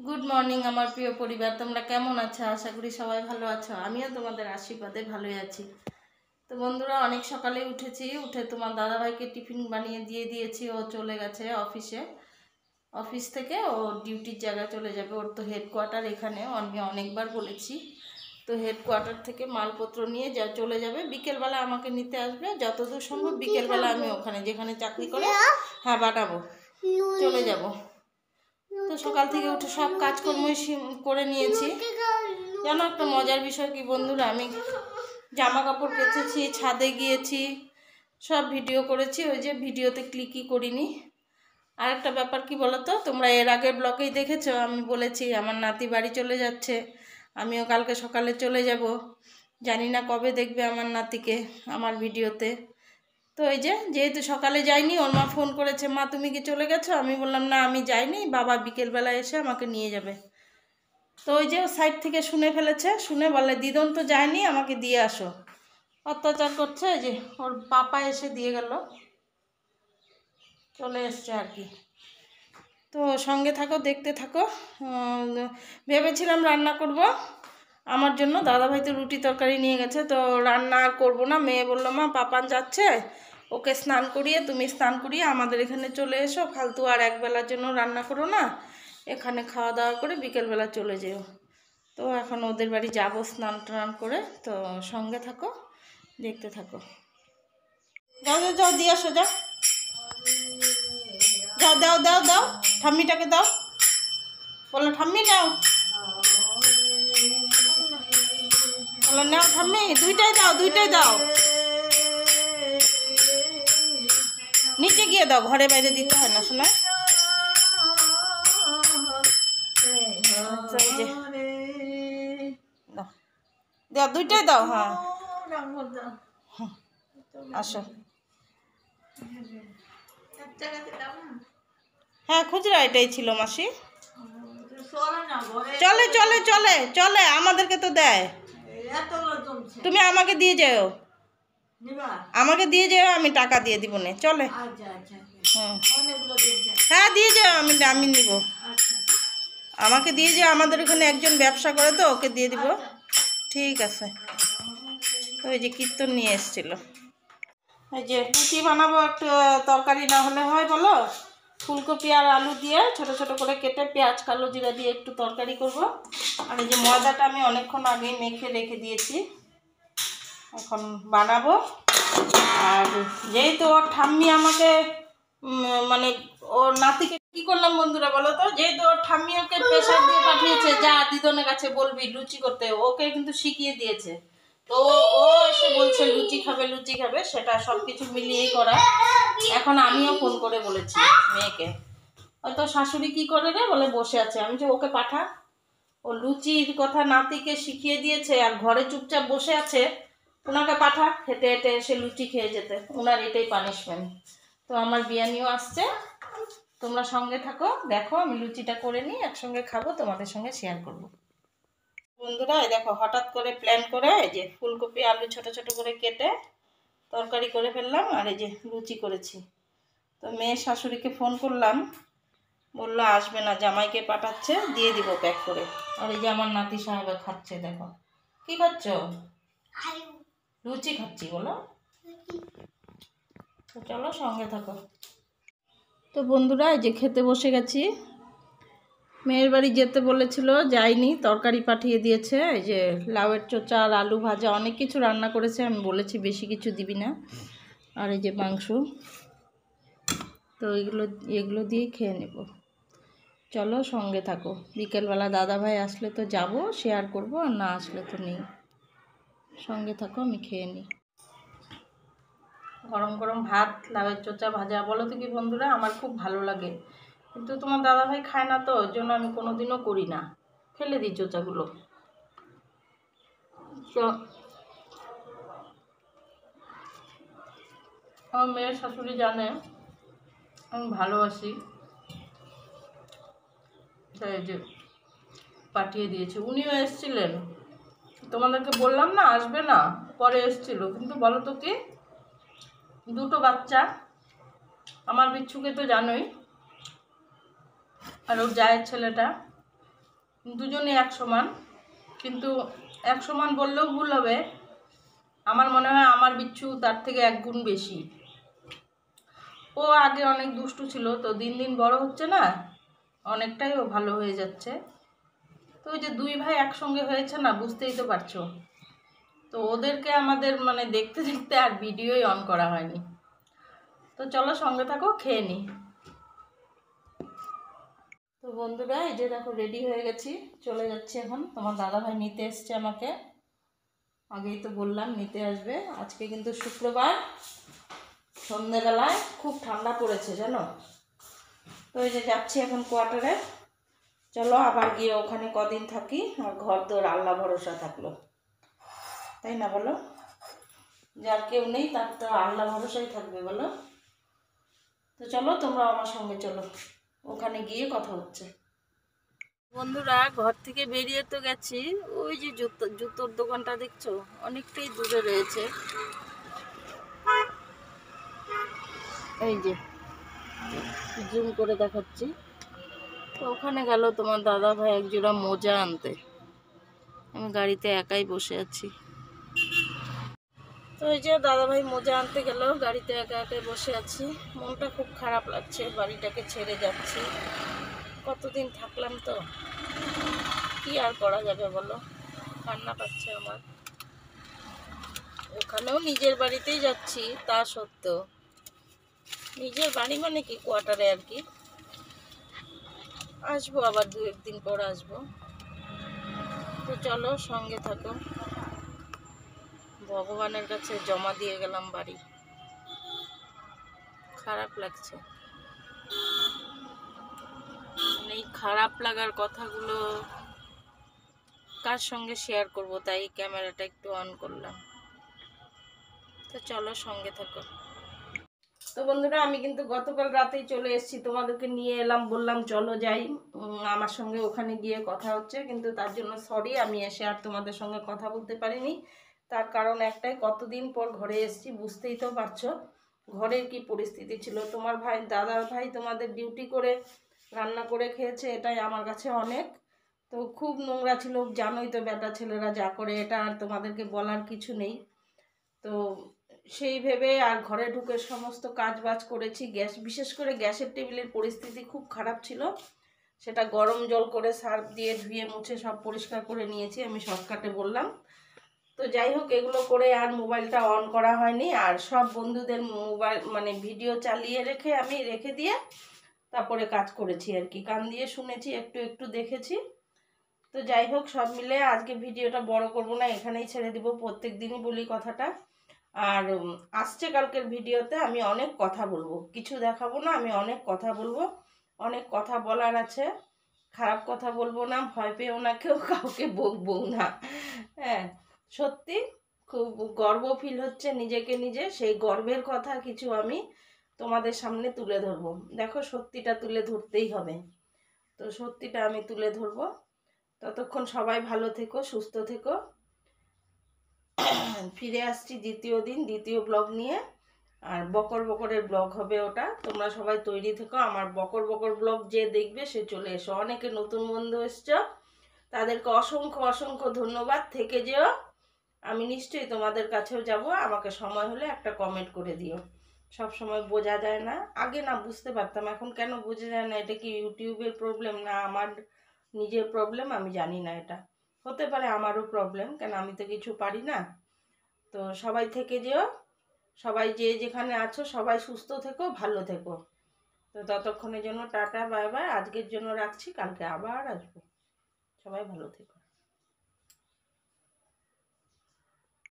Good morning আমার প্রিয় পরিবার, তোমরা কেমন আছো? আশা করি সবাই ভালো আছো। আমিও তোমাদের আশীর্বাদে ভালোই আছি। তো বন্ধুরা, অনেক সকালে উঠেছি, উঠে তোমার দাদাভাইকে টিফিন বানিয়ে দিয়ে দিয়েছি। ও চলে গেছে অফিসে। অফিস থেকে ও ডিউটির জায়গায় চলে যাবে। ওর তো হেডকোয়ার্টার এখানে, আমি অনেকবার বলেছি। তো হেডকোয়ার্টার থেকে মালপত্র নিয়ে চলে যাবে। বিকেলবেলা আমাকে নিতে আসবে, যতদূর সম্ভব বিকেলবেলা আমি ওখানে যেখানে চাকরি করে বানাবো, চলে যাব। তো সকাল থেকে উঠে সব কাজকর্মই করে নিয়েছি। জানো একটা মজার বিষয় কি বন্ধুরা, আমি জামা কাপড় কেচেছি, ছাদে গিয়েছি, সব ভিডিও করেছি। ওই যে ভিডিওতে ক্লিকই করিনি। আর একটা ব্যাপার কি বলো তো, তোমরা এর আগের ব্লগেই দেখেছো, আমি বলেছি আমার নাতি বাড়ি চলে যাচ্ছে, আমিও কালকে সকালে চলে যাব। জানি না কবে দেখবে আমার নাতিকে আমার ভিডিওতে। তো এই যেহেতু সকালে যাইনি, ওর মা ফোন করেছে, মা তুমি কি চলে গেছো? আমি বললাম না আমি যাইনি, বাবা বিকেলবেলা এসে আমাকে নিয়ে যাবে। তো ওই যে সাইড থেকে শুনে ফেলেছে, শুনে বলে দিদন তো যায়নি, আমাকে দিয়ে আসো। অত্যাচার করছে। যে ওর পাপা এসে দিয়ে গেল, চলে এসছে আর কি। তো সঙ্গে থাকো, দেখতে থাকো। ভেবেছিলাম রান্না করব আমার জন্য, দাদাভাই তো রুটি তরকারি নিয়ে গেছে, তো রান্না আর করবো না। মেয়ে বললো মা পাপান যাচ্ছে, ওকে স্নান করিয়ে তুমি স্নান করিয়ে আমাদের এখানে চলে এসো, ফালতু আর একবেলার জন্য রান্না করো না, এখানে খাওয়া দাওয়া করে বিকেলবেলা চলে যেও। তো এখন ওদের বাড়ি যাবো স্নান টান করে। তো সঙ্গে থাকো, দেখতে থাকো। যাও যাও যাও, দিয়ে আসো, যাও যাও, দাও দাও দাও, ঠাম্মিটাকে দাও, বলো ঠাম্মি নাও, বলো নাও ঠাম্মি, দুইটাই দাও, দুইটাই দাও, নিচে গিয়ে দাও, ঘরে বাইরে দিতে হয় না শোনা। দাও, দুইটাই দাও। হ্যাঁ আসো। হ্যাঁ খুচরা এটাই ছিল মাসি। চলে চলে চলে চলে, আমাদেরকে তো দেয়। তুমি আমাকে দিয়ে যাও, আমাকে দিয়ে যাও, আমি টাকা দিয়ে দিব না, চলে। হ্যাঁ দিয়ে যাও, আমি নিব, আমাকে দিয়ে যাও। আমাদের ওখানে একজন ব্যবসা করে, তো ওকে দিয়ে দিব। ঠিক আছে। ওই যে কীর্তন নিয়ে এসেছিল। এই যে রুটি বানাবো, একটু তরকারি না হলে হয় বলো? ফুলকপি আর আলু দিয়ে ছোট ছোট করে কেটে পেঁয়াজ কালো জিরা দিয়ে একটু তরকারি করব। আর এই যে ময়দাটা আমি অনেকক্ষণ আগেই মেখে রেখে দিয়েছি, এখন বানাবো। আর যেহেতু ওর ঠাম্মি আমাকে মানে ওর নাতিকে কি করলাম বন্ধুরা বলো তো, যেহেতু ওর ঠাম্মি ওকে প্রেশার দিয়ে পাঠিয়েছে, যা দিদনের কাছে বলবি লুচি করতে, ওকে কিন্তু শিখিয়ে দিয়েছে। তো ও এসে বলছে লুচি খাবে, লুচি খাবে, সেটা সব কিছু মিলিয়েই করা। এখন আমিও ফোন করে বলেছি মেয়েকে, হয়তো শাশুড়ি কি করে রে বলে বসে আছে। আমি যে ওকে পাঠা, ও লুচির কথা নাতিকে শিখিয়ে দিয়েছে আর ঘরে চুপচাপ বসে আছে, ওনাকে পাঠা হেঁটে হেঁটে এসে লুচি খেয়ে যেতে, ওনার এটাই পানিশমেন্ট। তো আমার বিয়ানিও আসছে, তোমরা সঙ্গে থাকো, দেখো আমি লুচিটা করে নিই, একসঙ্গে খাবো, তোমাদের সঙ্গে শেয়ার করব। বন্ধুরা এই দেখো, হঠাৎ করে প্ল্যান করে এই যে ফুলকপি আলু ছোট ছোট করে কেটে তরকারি করে ফেললাম, আর এই যে লুচি করেছি। তো মেয়ের শাশুড়িকে ফোন করলাম, বললো আসবে না, জামাইকে পাঠাচ্ছে, দিয়ে দিব প্যাক করে। আর এই যে আমার নাতি সাহেব খাচ্ছে, দেখো কি খাচ্ছ? লুচি খাচ্ছি বলো। তো চলো সঙ্গে থাকো। তো বন্ধুরা এই যে খেতে বসে গেছি। মেয়ের বাড়ি যেতে বলেছিল, যাইনি, তরকারি পাঠিয়ে দিয়েছে। এই যে লাউয়ের চোচা আর আলু ভাজা, অনেক কিছু রান্না করেছে, আমি বলেছি বেশি কিছু দিবি না। আর এই যে মাংস, তো এগুলো দিয়েই খেয়ে নেব। চলো সঙ্গে থাকো, বিকেলবেলা দাদাভাই আসলে তো যাব, শেয়ার করব, আর না আসলে তো নেই। সঙ্গে থাকো, আমি খেয়ে নিই। গরম গরম ভাত, লাউয়ের চোচা ভাজা, বলো তো কি বন্ধুরা, আমার খুব ভালো লাগে, কিন্তু তোমার দাদাভাই খায় না, তো ওই জন্য আমি কোনোদিনও করি না, ফেলে দিই চোচাগুলো। তো আমার মেয়ের শাশুড়ি জানে আমি ভালোবাসি, তাই যে পাঠিয়ে দিয়েছে। উনিও এসেছিলেন, তোমাদেরকে বললাম না আসবে না, পরে এসেছিল। কিন্তু বলো তো কি, দুটো বাচ্চা, আমার বিচ্ছুকে তো জানোই, আর ওর জায়ের ছেলেটা, দুজনে এক সমান, কিন্তু এক সমান বললেও ভুল হবে। আমার মনে হয় আমার বিচ্ছু তার থেকে 1 গুণ বেশি। ও আগে অনেক দুষ্টু ছিল, তো দিন দিন বড় হচ্ছে না, অনেকটাই ও ভালো হয়ে যাচ্ছে। তো ওই যে 2 ভাই একসঙ্গে হয়েছে না, বুঝতেই তো পারছো। তো ওদেরকে আমাদের মানে দেখতে দেখতে আর ভিডিওই অন করা হয়নি। তো চলো সঙ্গে থাকো, খেয়ে নিই। তো বন্ধুরা, এই যে দেখো রেডি হয়ে গেছি, চলে যাচ্ছি এখন। তোমার দাদাভাই নিতে এসছে আমাকে, আগেই তো বললাম নিতে আসবে। আজকে কিন্তু শুক্রবার, সন্ধ্যেবেলায় খুব ঠান্ডা পড়েছে জানো। তো এই যে যাচ্ছি এখন কোয়ার্টারে। চলো আবার গিয়ে ওখানে কদিন থাকি, আর ঘর দোর আল্লাহ ভরসা থাকলো, তাই না বলো? যার কেউ নেই তার তো আল্লাহ ভরসাই থাকবে বলো। তো চলো তোমরা আমার সঙ্গে চলো, ওখানে গিয়ে কথা হচ্ছে। বন্ধুরা, ঘর থেকে বেরিয়ে তো গেছি। ওই যে জুতোর দোকানটা দেখছো, অনেকটাই দূরে রয়েছে। এই যে জুম করে দেখাচ্ছি। তো ওখানে গেল তোমার দাদা ভাই এক জোড়া মোজা আনতে। আমি গাড়িতে একাই বসে আছি। তো এই যে দাদাভাই মোজা আনতে গেল, গাড়িতে একা একাই বসে আছি। মনটা খুব খারাপ লাগছে, বাড়িটাকে ছেড়ে যাচ্ছি। কতদিন থাকলাম, তো কি আর করা যাবে বলো, কান্না পাচ্ছে আমার। ওখানেও নিজের বাড়িতেই যাচ্ছি, তা সত্ত্বেও নিজের বাড়ি মানে কি কোয়ার্টারে আর কি। আসবো আবার 2-1 দিন পর আসবো। তো চলো সঙ্গে থাকো। ভগবানের কাছে জমা দিয়ে গেলাম বাড়ি, খারাপ লাগছে। এই খারাপ লাগার কথাগুলো কার সঙ্গে শেয়ার করব, তাই ক্যামেরাটা একটু অন করলাম। তো চলো সঙ্গে থাকো। তো বন্ধুরা, আমি কিন্তু গতকাল রাতেই চলে এসেছি, তোমাদেরকে নিয়ে এলাম, বললাম চলো যাই। আমার সঙ্গে ওখানে গিয়ে কথা হচ্ছে, কিন্তু তার জন্য সরি, আমি এসে আর তোমাদের সঙ্গে কথা বলতে পারিনি। তার কারণ একটাই, কতদিন পর ঘরে এসেছি, বুঝতেই তো পারছো ঘরের কি পরিস্থিতি ছিল। তোমার ভাই, দাদা ভাই তোমাদের ডিউটি করে রান্না করে খেয়েছে, এটাই আমার কাছে অনেক। তো খুব নোংরা ছিল, জানোই তো বেটা ছেলেরা যা করে, এটা আর তোমাদেরকে বলার কিছু নেই। তো সেই ভেবে আর ঘরে ঢুকে সমস্ত কাজ বাজ করেছি। গ্যাস, বিশেষ করে গ্যাসের টেবিলের পরিস্থিতি খুব খারাপ ছিল, সেটা গরম জল করে সার্ফ দিয়ে ধুয়ে মুছে সব পরিষ্কার করে নিয়েছি, আমি শর্টকাটে বললাম। তো যাই হোক, এগুলো করে আর মোবাইলটা অন করা হয়নি। আর সব বন্ধুদের মোবাইল মানে ভিডিও চালিয়ে রেখে আমি রেখে দিয়ে তারপরে কাজ করেছি আর কি, কান দিয়ে শুনেছি, একটু একটু দেখেছি। তো যাই হোক, সব মিলে আজকে ভিডিওটা বড় করব না, এখানেই ছেড়ে দিব। প্রত্যেক দিনই বলি কথাটা। আর আসছে কালকের ভিডিওতে আমি অনেক কথা বলবো, কিছু দেখাবো না, আমি অনেক কথা বলবো, অনেক কথা বলার আছে। খারাপ কথা বলবো না, ভয় পেও না কেউ, কাউকে বকবো না। হ্যাঁ, সত্যি খুব গর্ব ফিল হচ্ছে নিজেকে নিজে, সেই গর্বের কথা কিছু আমি তোমাদের সামনে তুলে ধরবো। দেখো, সত্যিটা তুলে ধরতেই হবে, তো সত্যিটা আমি তুলে ধরবো। ততক্ষণ সবাই ভালো থেকো, সুস্থ থেকো। ফিরে আসছি দ্বিতীয় দিন, দ্বিতীয় ব্লগ নিয়ে। আর বকর বকরের ব্লগ হবে ওটা, তোমরা সবাই তৈরি থেকো। আমার বকর বকর ব্লগ যে দেখবে সে চলে এসো। অনেকে নতুন বন্ধু এসছো, তাদেরকে অসংখ্য অসংখ্য ধন্যবাদ। থেকে যেও, আমি নিশ্চয়ই তোমাদের কাছেও যাব। আমাকে সময় হলে একটা কমেন্ট করে দিও। সব সময় বোঝা যায় না, আগে না বুঝতে পারতাম, এখন কেন বোঝা যায় না, এটা কি ইউটিউবের প্রবলেম না আমার নিজের প্রবলেম, আমি জানি না। এটা হতে পারে আমারও প্রবলেম, কেন আমি তো কিছু পারি না। তো সবাই থেকে যেও, সবাই যে যেখানে আছো সবাই সুস্থ থেকো, ভালো থেকো। তো ততক্ষণের জন্য টাটা, বাই বাই, আজকের জন্য রাখছি, কালকে আবার আসবো। সবাই ভালো থেকো।